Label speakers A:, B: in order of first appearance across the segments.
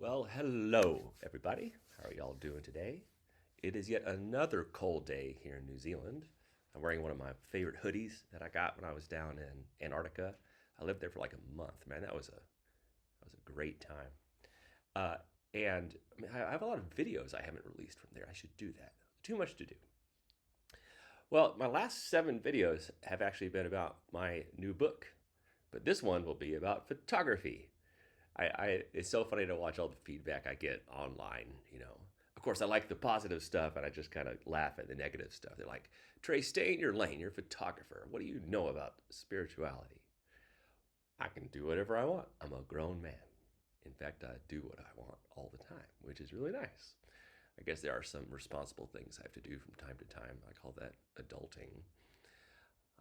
A: Well, hello, everybody. How are y'all doing today? It is yet another cold day here in New Zealand. I'm wearing one of my favorite hoodies that I got when I was down in Antarctica. I lived there for like a month. Man, that was a great time. Uh, and I mean, I have a lot of videos I haven't released from there. I should do that. Too much to do. Well, my last 7 videos have actually been about my new book, but this one will be about photography. It's so funny to watch all the feedback I get online. Of course, I like the positive stuff, and I just kind of laugh at the negative stuff. They're like, "Trey, stay in your lane. You're a photographer. What do you know about spirituality?" I can do whatever I want. I'm a grown man. In fact, I do what I want all the time, which is really nice. I guess there are some responsible things I have to do from time to time. I call that adulting.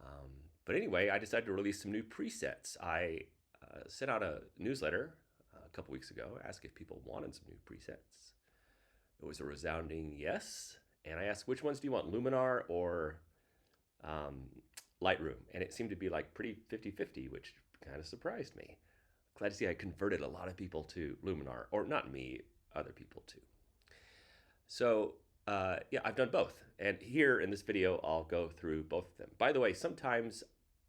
A: Um, but anyway, I decided to release some new presets. I sent out a newsletter a couple weeks ago, asked if people wanted some new presets. It was a resounding yes. And I asked, which ones do you want, Luminar or um, Lightroom? And it seemed to be like pretty 50-50, which kind of surprised me. Glad to see I converted a lot of people to Luminar, or not me, other people too. So yeah, I've done both. And here in this video, I'll go through both of them. By the way, sometimes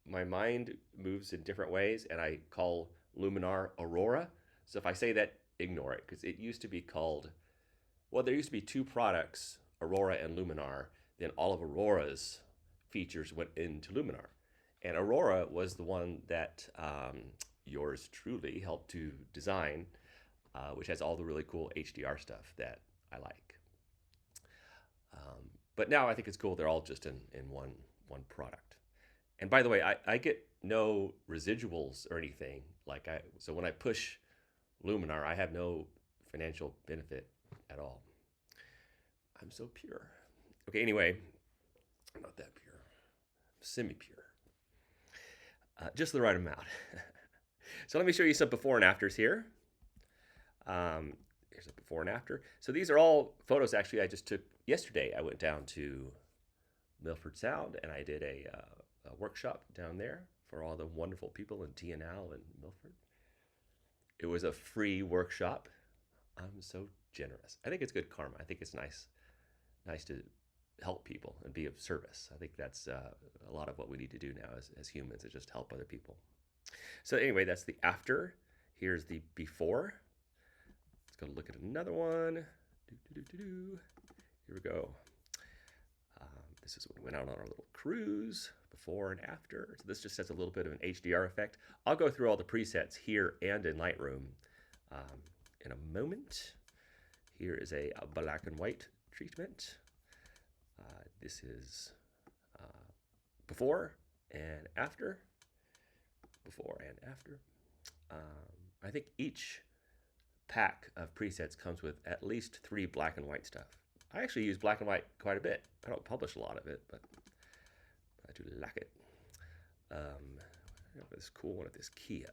A: my mind moves in different ways, and I call Luminar Aurora. So if I say that, ignore it, because it used to be called, well, there used to be 2 products, Aurora and Luminar. Then all of Aurora's features went into Luminar. And Aurora was the one that yours truly helped to design, which has all the really cool HDR stuff that I like. But now I think it's cool they're all just in one product. And by the way, I get no residuals or anything. So when I push Luminar, I have no financial benefit at all. I'm so pure. Okay, anyway, I'm not that pure. I'm semi-pure. Just the right amount. So let me show you some before and afters here. Here's a before and after. So these are all photos actually I just took yesterday. I went down to Milford Sound and I did a workshop down there for all the wonderful people in TNL and Milford. It was a free workshop. I'm so generous. I think it's good karma. I think it's nice to help people and be of service. I think that's a lot of what we need to do now as humans, is just help other people. So anyway, that's the after. Here's the before. Let's go look at another one. Here we go. This is when we went out on our little cruise, before and after. So this just has a little bit of an HDR effect. I'll go through all the presets here and in Lightroom in a moment. Here is a black and white treatment. This is before and after. Before and after. I think each pack of presets comes with at least 3 black and white stuff. I actually use black and white quite a bit. I don't publish a lot of it, but I do like it. I have this cool one at this Kia.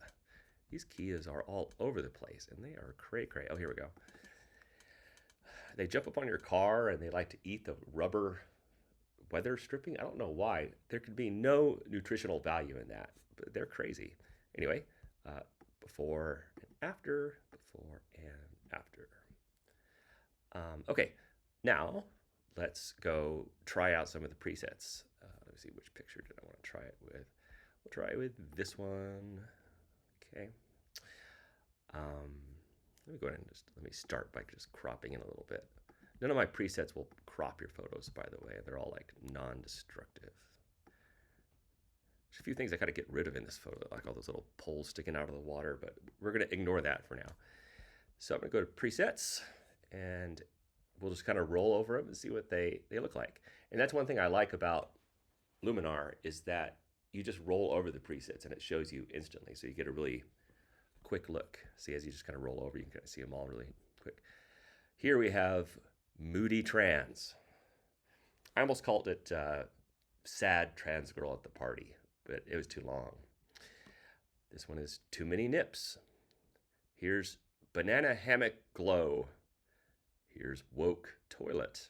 A: These Kias are all over the place, and they are cray-cray. Oh, here we go. They jump up on your car, and they like to eat the rubber weather stripping. I don't know why. There could be no nutritional value in that, but they're crazy. Anyway, before and after, before and after. Okay, now let's go try out some of the presets. Let me see, which picture did I want to try it with? We'll try it with this one. Okay. Let me go ahead and let me start by just cropping in a little bit. None of my presets will crop your photos, by the way. They're all like non-destructive. There's a few things I gotta get rid of in this photo, like all those little poles sticking out of the water, but we're gonna ignore that for now. So I'm gonna go to presets, and we'll just kind of roll over them and see what they look like. And that's one thing I like about Luminar, is that you just roll over the presets and it shows you instantly. So you get a really quick look. See, as you just kind of roll over, you can kind of see them all really quick. Here we have Moody Trans. I almost called it Sad Trans Girl at the Party, but it was too long. This one is Too Many Nips. Here's Banana Hammock Glow. Here's Woke Toilet.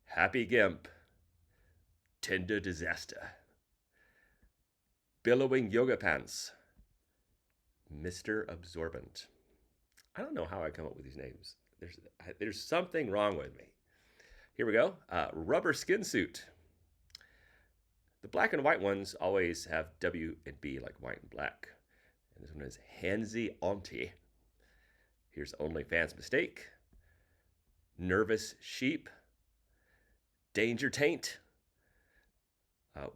A: Happy Gimp. Tender Disaster. Billowing Yoga Pants. Mr. Absorbent. I don't know how I come up with these names. There's something wrong with me. Here we go. Rubber skin suit. The black and white ones always have W and B like white and black. And this one is Handsy Auntie. Here's OnlyFans Mistake. Nervous Sheep. Danger Taint.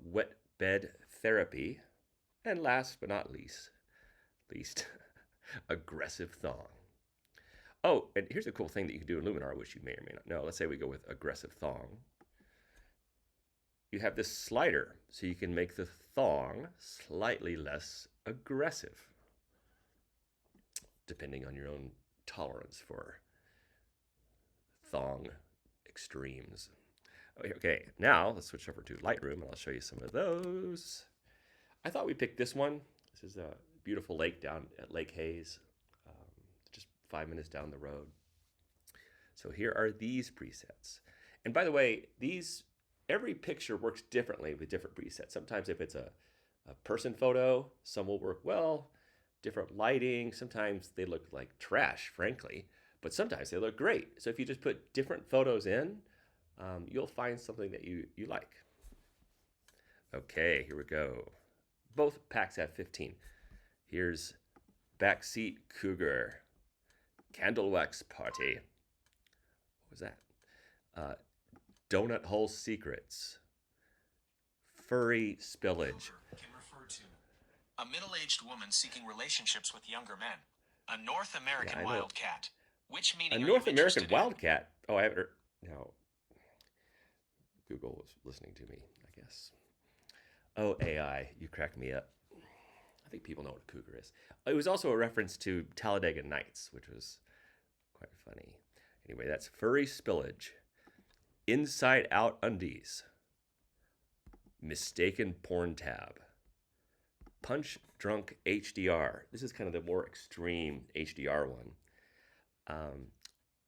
A: Wet Bed Therapy. And last but not least, Aggressive Thong. Oh, and here's a cool thing that you can do in Luminar, which you may or may not know. Let's say we go with Aggressive Thong. You have this slider, so you can make the thong slightly less aggressive, depending on your own tolerance for thong extremes. Okay, now let's switch over to Lightroom, and I'll show you some of those. I thought we picked this one. This is a beautiful lake down at Lake Hayes, just 5 minutes down the road. So here are these presets. And by the way, every picture works differently with different presets. Sometimes if it's a person photo, some will work well, different lighting. Sometimes they look like trash, frankly, but sometimes they look great. So if you just put different photos in, you'll find something that you like. Okay, here we go. Both packs have 15. Here's Backseat Cougar, Candle Wax Party. What was that? Donut Hole Secrets, Furry Spillage.
B: Can refer to a middle-aged woman seeking relationships with younger men. A North American wildcat. Which meaning
A: a North American wildcat? Oh, I haven't heard. No. Google was listening to me, I guess. Oh, AI, you cracked me up. I think people know what a cougar is. It was also a reference to Talladega Nights, which was quite funny. Anyway, that's Furry Spillage. Inside Out Undies. Mistaken Porn Tab. Punch Drunk HDR. This is kind of the more extreme HDR one.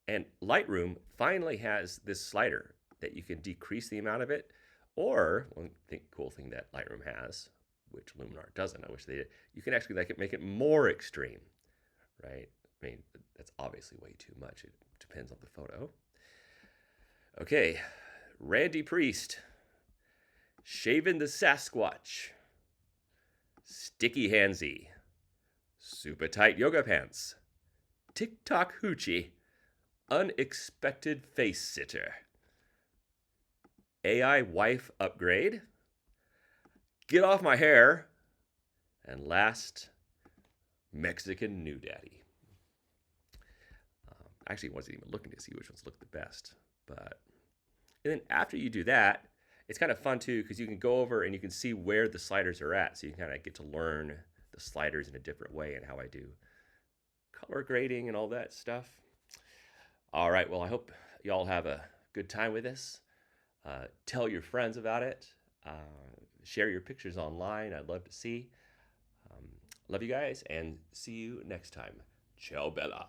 A: And Lightroom finally has this slider that you can decrease the amount of it, or one cool thing that Lightroom has, which Luminar doesn't, I wish they did, you can actually make it more extreme, right? I mean, that's obviously way too much. It depends on the photo. Okay, Randy Priest, Shaving the Sasquatch, Sticky Handsy, Super Tight Yoga Pants, TikTok Hoochie, Unexpected Face Sitter, AI Wife Upgrade, Get Off My Hair, and last, Mexican New Daddy. Actually, I wasn't even looking to see which ones look the best. And then after you do that, it's kind of fun too, because you can go over and you can see where the sliders are at. So you can kind of get to learn the sliders in a different way and how I do color grading and all that stuff. All right, well, I hope y'all have a good time with this. Tell your friends about it. Share your pictures online. I'd love to see. Love you guys, and see you next time. Ciao, Bella.